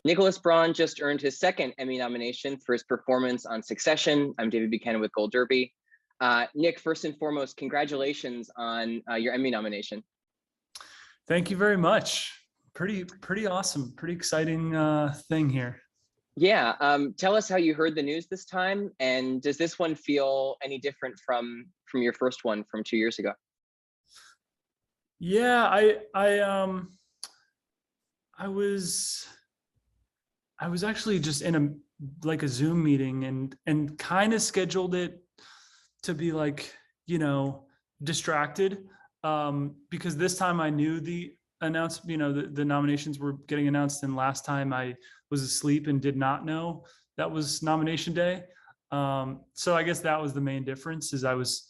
Nicholas Braun just earned his second Emmy nomination for his performance on Succession. I'm David Buchanan with Gold Derby. Nick, first and foremost, congratulations on your Emmy nomination. Thank you very much. Pretty awesome, pretty exciting thing here. Yeah, tell us how you heard the news this time, and does this one feel any different from your first one from 2 years ago? Yeah, I was actually just in a Zoom meeting and kind of scheduled it to be like, distracted, because this time I knew the the nominations were getting announced, and last time I was asleep and did not know that was nomination day. So I guess that was the main difference, is I was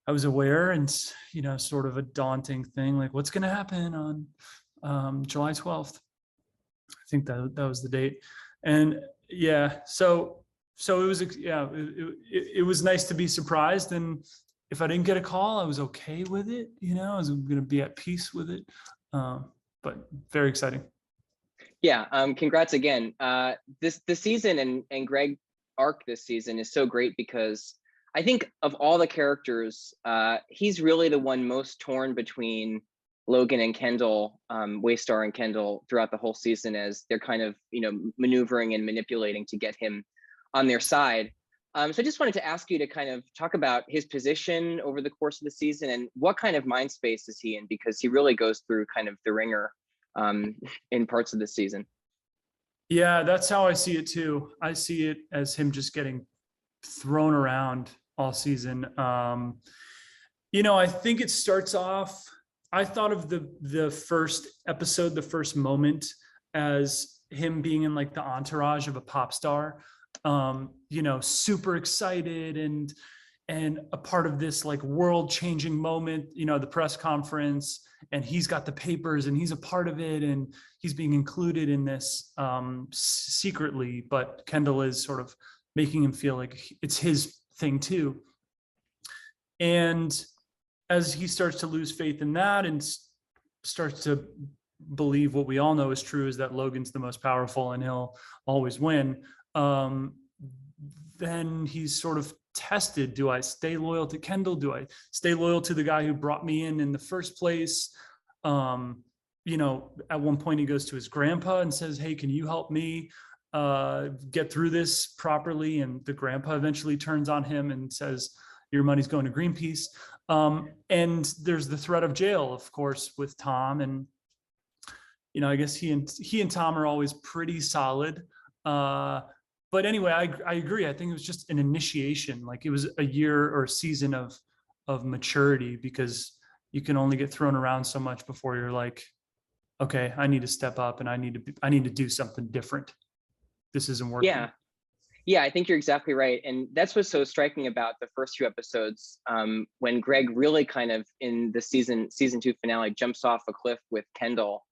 aware, and sort of a daunting thing, like what's going to happen on July 12th. I think that was the date. And yeah, so it was, it was nice to be surprised. And if I didn't get a call, I was okay with it. I was going to be at peace with it. But very exciting. Yeah, congrats again. The season and Greg arc this season is so great because I think of all the characters, he's really the one most torn between Logan and Kendall, Waystar and Kendall, throughout the whole season, as they're kind of maneuvering and manipulating to get him on their side. So I just wanted to ask you to kind of talk about his position over the course of the season and what kind of mind space is he in, because he really goes through kind of the ringer in parts of the season. Yeah, that's how I see it too. I see it as him just getting thrown around all season. I think it starts off, I thought of the first episode, the first moment, as him being in like the entourage of a pop star, super excited and a part of this like world-changing moment, the press conference, and he's got the papers and he's a part of it and he's being included in this secretly, but Kendall is sort of making him feel like it's his thing too. And as he starts to lose faith in that and starts to believe what we all know is true, is that Logan's the most powerful and he'll always win, then he's sort of tested. Do I stay loyal to Kendall? Do I stay loyal to the guy who brought me in the first place? At one point he goes to his grandpa and says, hey, can you help me get through this properly? And the grandpa eventually turns on him and says, your money's going to Greenpeace. And there's the threat of jail, of course, with Tom. And, I guess he and Tom are always pretty solid. But anyway, I agree. I think it was just an initiation. Like it was a year or a season of maturity, because you can only get thrown around so much before you're like, okay, I need to step up and I need to do something different. This isn't working. Yeah, I think you're exactly right. And that's what's so striking about the first few episodes, when Greg really kind of in the season 2 finale jumps off a cliff with Kendall,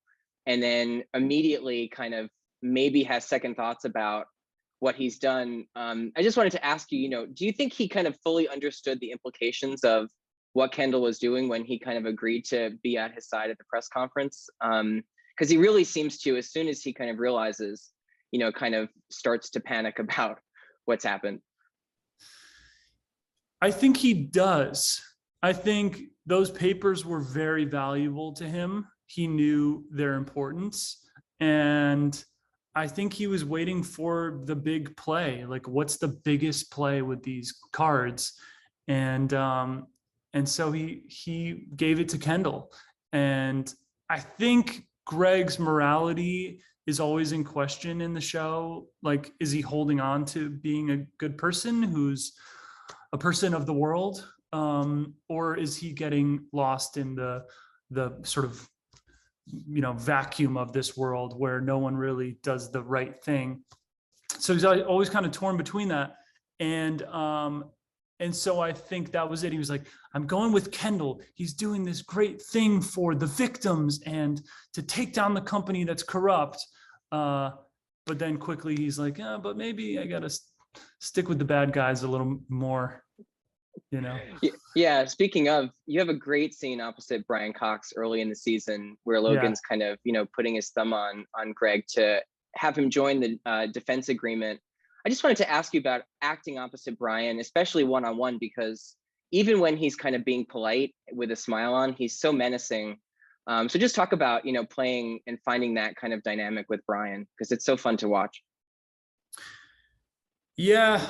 and then immediately kind of maybe has second thoughts about what he's done. I just wanted to ask you, do you think he kind of fully understood the implications of what Kendall was doing when he kind of agreed to be at his side at the press conference? Because he really seems to, as soon as he kind of realizes, kind of starts to panic about what's happened. I think he does. I think those papers were very valuable to him. He knew their importance. And I think he was waiting for the big play. Like, what's the biggest play with these cards? And so he gave it to Kendall. And I think Greg's morality is always in question in the show. Like, is he holding on to being a good person who's a person of the world? Or is he getting lost in the sort of, vacuum of this world where no one really does the right thing? So he's always kind of torn between that. And so I think that was it. He was like, I'm going with Kendall. He's doing this great thing for the victims and to take down the company that's corrupt. But then quickly he's like, yeah, but maybe I got to stick with the bad guys a little more, Yeah, speaking of, you have a great scene opposite Brian Cox early in the season where Logan's kind of, putting his thumb on Greg to have him join the defense agreement. I just wanted to ask you about acting opposite Brian, especially one-on-one, because even when he's kind of being polite with a smile on, he's so menacing. So just talk about, playing and finding that kind of dynamic with Brian, because it's so fun to watch. Yeah,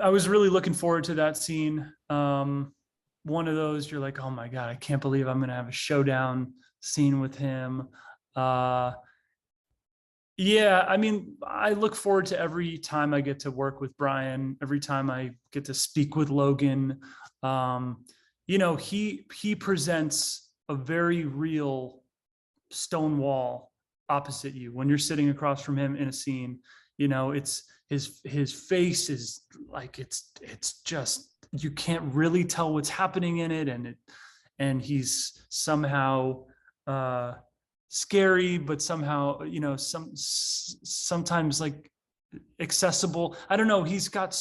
I was really looking forward to that scene. One of those you're like, oh my God, I can't believe I'm going to have a showdown scene with him. Yeah, I mean, I look forward to every time I get to work with Brian, every time I get to speak with Logan. He presents a very real stone wall opposite you when you're sitting across from him in a scene. It's his face is like it's just, you can't really tell what's happening in it, and he's somehow scary, but somehow sometimes like accessible. I don't know, he's got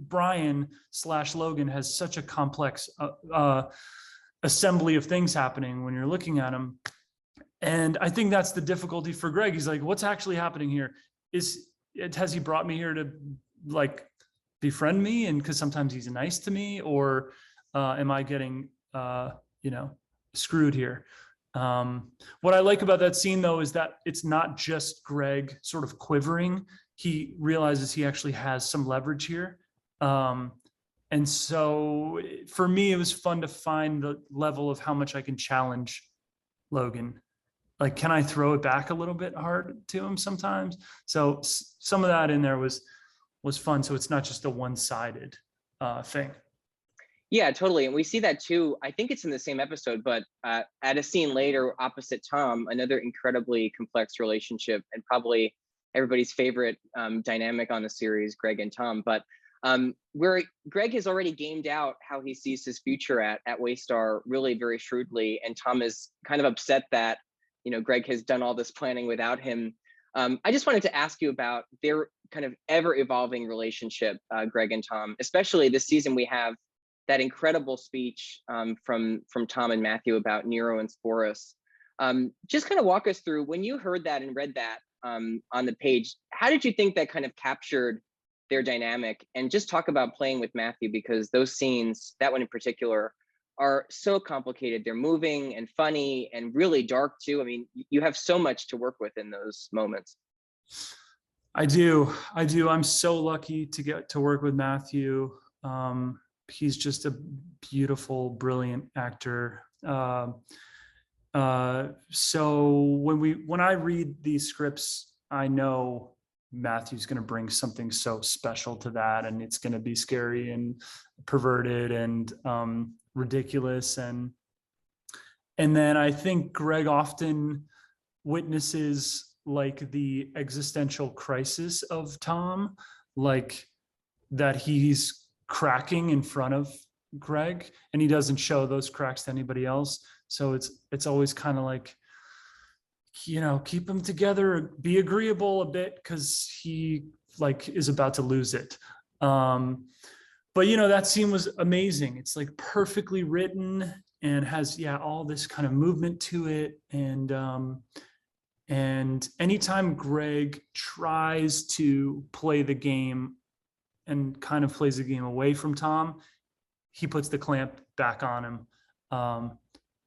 Brian/Logan has such a complex assembly of things happening when you're looking at him. And I think that's the difficulty for Greg. He's like, what's actually happening here? Has he brought me here to like befriend me, and because sometimes he's nice to me, or am I getting screwed here? What I like about that scene, though, is that it's not just Greg sort of quivering. He realizes he actually has some leverage here. And so for me, it was fun to find the level of how much I can challenge Logan. Like, can I throw it back a little bit hard to him sometimes? So some of that in there was fun. So it's not just a one-sided thing. Yeah, totally. And we see that too. I think it's in the same episode, but at a scene later opposite Tom, another incredibly complex relationship, and probably everybody's favorite dynamic on the series, Greg and Tom. But where Greg has already gamed out how he sees his future at Waystar really very shrewdly, and Tom is kind of upset that Greg has done all this planning without him. I just wanted to ask you about their kind of ever evolving relationship, Greg and Tom. Especially this season, we have that incredible speech from Tom and Matthew about Nero and Sporus. Just kind of walk us through, when you heard that and read that on the page, how did you think that kind of captured their dynamic? And just talk about playing with Matthew, because those scenes, that one in particular, are so complicated. They're moving and funny and really dark too. I mean, you have so much to work with in those moments. I do. I'm so lucky to get to work with Matthew. He's just a beautiful, brilliant actor. So when I read these scripts, I know Matthew's going to bring something so special to that, and it's going to be scary and perverted and ridiculous. And then I think Greg often witnesses like the existential crisis of Tom, like that he's cracking in front of Greg, and he doesn't show those cracks to anybody else. So it's always kind of like, keep them together, be agreeable a bit, because he like is about to lose it. But that scene was amazing. It's like perfectly written and has all this kind of movement to it. And anytime Greg tries to play the game and kind of plays the game away from Tom, he puts the clamp back on him.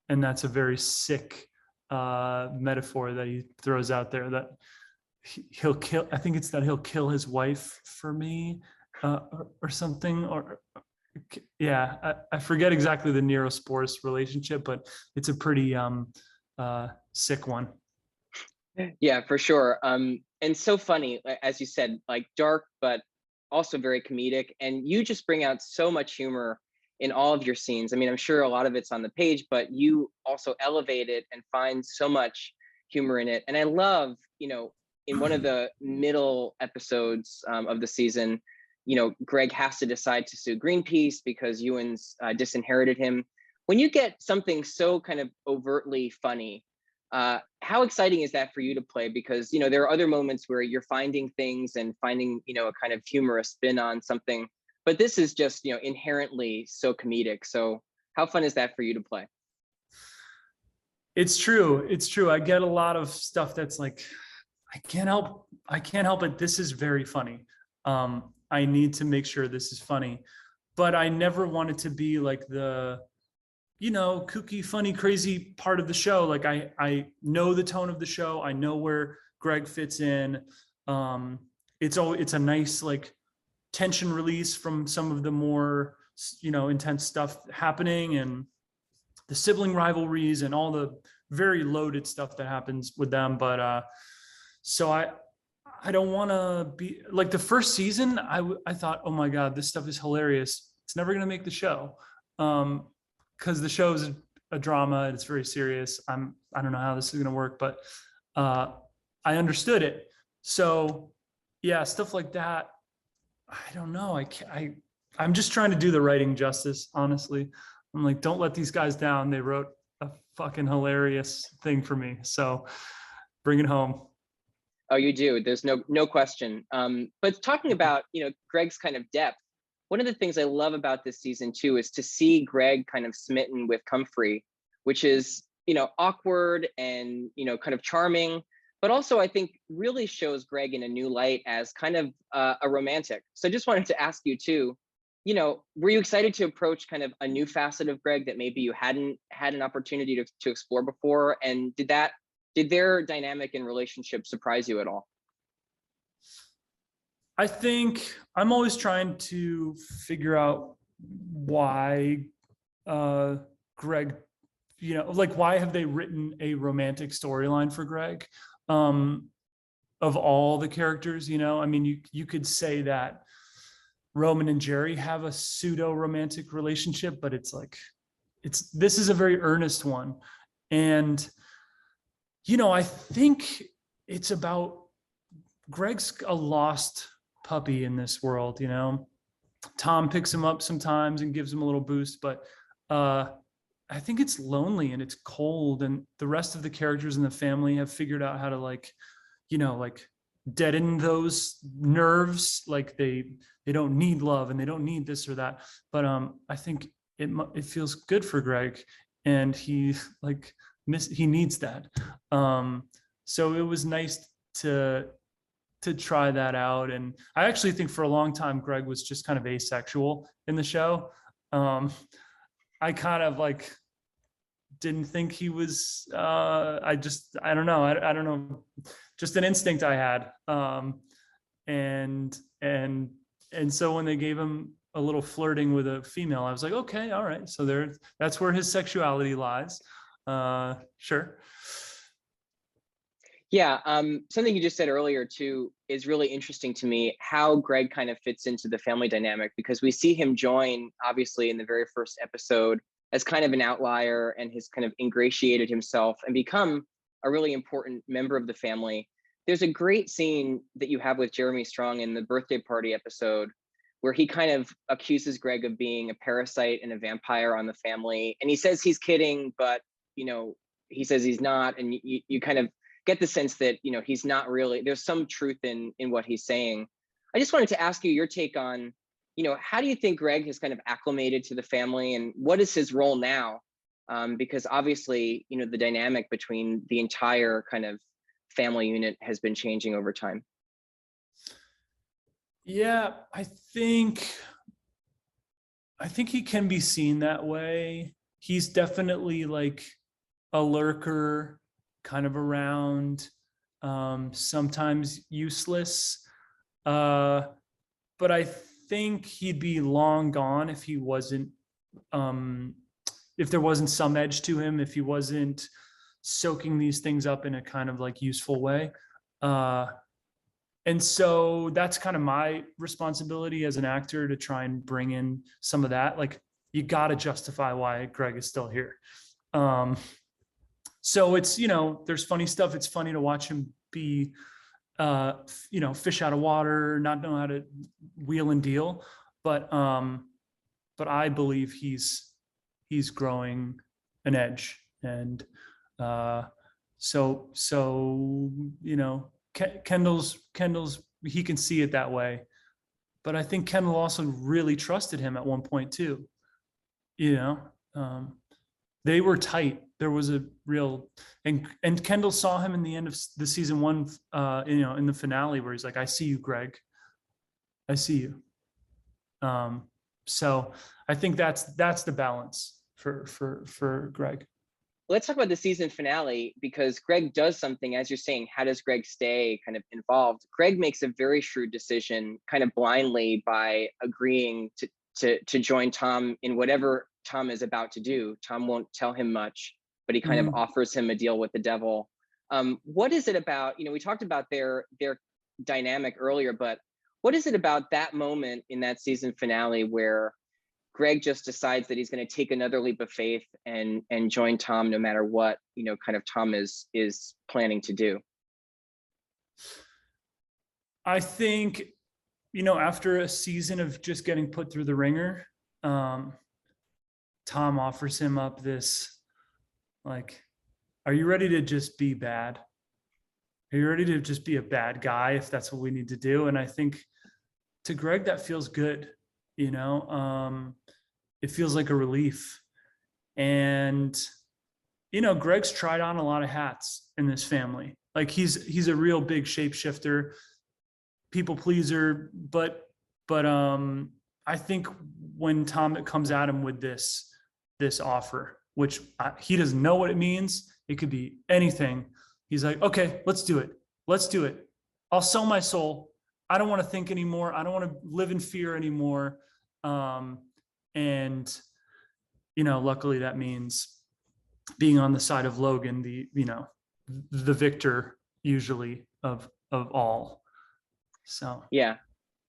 And that's a very sick metaphor that he throws out there, that he'll kill. I think it's that he'll kill his wife for me, or something. Or I forget exactly the Nero Sporus relationship, but it's a pretty sick one. Yeah, for sure. And so funny, as you said, like dark, but also very comedic. And you just bring out so much humor in all of your scenes. I mean, I'm sure a lot of it's on the page, but you also elevate it and find so much humor in it. And I love, in one of the middle episodes of the season, Greg has to decide to sue Greenpeace because Ewan's disinherited him. When you get something so kind of overtly funny, how exciting is that for you to play? Because, there are other moments where you're finding things and finding, a kind of humorous spin on something, but this is just, inherently so comedic. So how fun is that for you to play? It's true. I get a lot of stuff that's like, I can't help I can't help it. This is very funny. I need to make sure this is funny, but I never wanted to be like the, kooky, funny, crazy part of the show. Like I know the tone of the show. I know where Greg fits in. It's a nice like tension release from some of the more, intense stuff happening, and the sibling rivalries and all the very loaded stuff that happens with them. But so I don't want to be like the first season. I thought, oh my God, this stuff is hilarious. It's never going to make the show. Because the show is a drama and it's very serious. I don't know how this is going to work, but I understood it. So yeah, stuff like that. I don't know. I'm just trying to do the writing justice, honestly. I'm like, don't let these guys down. They wrote a fucking hilarious thing for me. So bring it home. Oh, you do. There's no question. But talking about, Greg's kind of depth, one of the things I love about this season too is to see Greg kind of smitten with Comfrey, which is, awkward and, kind of charming, but also I think really shows Greg in a new light as kind of a romantic. So I just wanted to ask you too, were you excited to approach kind of a new facet of Greg that maybe you hadn't had an opportunity to explore before? And did their dynamic and relationship surprise you at all? I think I'm always trying to figure out why Greg, why have they written a romantic storyline for Greg? Of all the characters, I mean, you could say that Roman and Jerry have a pseudo romantic relationship, but this is a very earnest one. And, I think it's about Greg's a lost puppy in this world. Tom picks him up sometimes and gives him a little boost, but I think it's lonely and it's cold, and the rest of the characters in the family have figured out how to deaden those nerves. Like they don't need love and they don't need this or that, but I think it feels good for Greg, and he needs that. So it was nice to try that out. And I actually think for a long time Greg was just kind of asexual in the show. I kind of didn't think he was, I don't know. I don't know, just an instinct I had. And so when they gave him a little flirting with a female, I was like, okay, all right. So that's where his sexuality lies. Sure. Yeah, something you just said earlier too is really interesting to me, how Greg kind of fits into the family dynamic, because we see him join, obviously, in the very first episode as kind of an outlier, and has kind of ingratiated himself and become a really important member of the family. There's a great scene that you have with Jeremy Strong in the birthday party episode where he kind of accuses Greg of being a parasite and a vampire on the family. And he says he's kidding, but, he says he's not. And you kind of get the sense that, he's not really, there's some truth in what he's saying. I just wanted to ask you your take on, how do you think Greg has kind of acclimated to the family, and what is his role now? Because obviously, the dynamic between the entire kind of family unit has been changing over time. Yeah, I think he can be seen that way. He's definitely a lurker, kind of around, sometimes useless. But I think he'd be long gone if he wasn't, if there wasn't some edge to him, if he wasn't soaking these things up in a kind of useful way. And so that's kind of my responsibility as an actor, to try and bring in some of that. You got to justify why Greg is still here. So it's, there's funny stuff. It's funny to watch him be, fish out of water, not know how to wheel and deal. But I believe he's growing an edge. And so Kendall's, he can see it that way. But I think Kendall also really trusted him at one point too. They were tight there was a real, and Kendall saw him in the end of the season 1, in the finale, where he's like, I see you, Greg. I see you. So I think that's the balance for Greg. Let's talk about the season finale, because Greg does something, as you're saying, how does Greg stay kind of involved? Greg makes a very shrewd decision kind of blindly by agreeing to join Tom in whatever Tom is about to do. Tom won't tell him much, but he kind of offers him a deal with the devil. What is it about, we talked about their dynamic earlier, but what is it about that moment in that season finale where Greg just decides that he's going to take another leap of faith and join Tom no matter what, kind of Tom is planning to do? I think, after a season of just getting put through the ringer, Tom offers him up this, like, are you ready to just be bad? Are you ready to just be a bad guy if that's what we need to do? And I think to Greg, that feels good. It feels like a relief. And, Greg's tried on a lot of hats in this family. Like he's a real big shapeshifter, people pleaser, but I think when Tom comes at him with this offer, which he doesn't know what it means, it could be anything. He's like, okay, let's do it. Let's do it. I'll sell my soul. I don't want to think anymore. I don't want to live in fear anymore. And, luckily that means being on the side of Logan, the victor usually of all. So, yeah,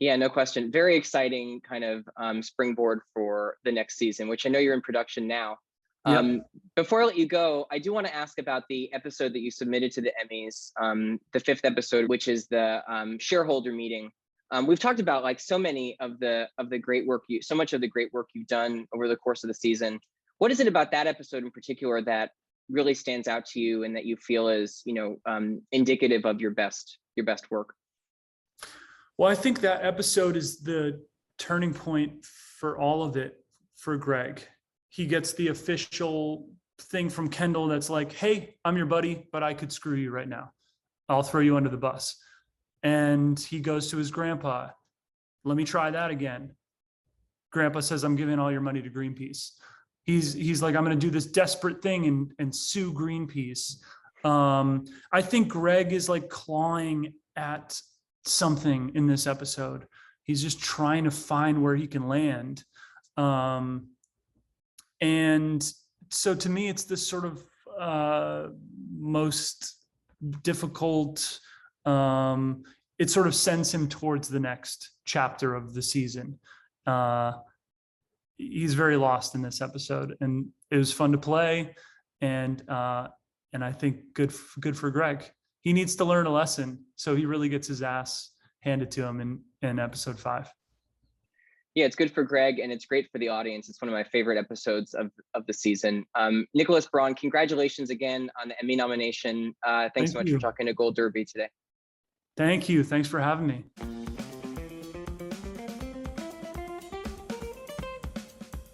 no question. Very exciting kind of springboard for the next season, which I know you're in production now. Yep. Before I let you go, I do want to ask about the episode that you submitted to the Emmys, the 5th episode, which is the shareholder meeting. We've talked about like so much of the great work you've done over the course of the season. What is it about that episode in particular that really stands out to you and that you feel is, indicative of your best work? Well, I think that episode is the turning point for all of it for Greg. He gets the official thing from Kendall that's like, hey, I'm your buddy, but I could screw you right now. I'll throw you under the bus. And he goes to his grandpa. Let me try that again. Grandpa says, I'm giving all your money to Greenpeace. He's like, I'm going to do this desperate thing and sue Greenpeace. I think Greg is like clawing at something in this episode. He's just trying to find where he can land. And so to me, it's this sort of most difficult, it sort of sends him towards the next chapter of the season. He's very lost in this episode, and it was fun to play. And I think good for Greg. He needs to learn a lesson, so he really gets his ass handed to him in episode 5. Yeah, it's good for Greg, and it's great for the audience. It's one of my favorite episodes of the season. Nicholas Braun, congratulations again on the Emmy nomination. Thanks so much for talking to Gold Derby today. Thank you. Thanks for having me.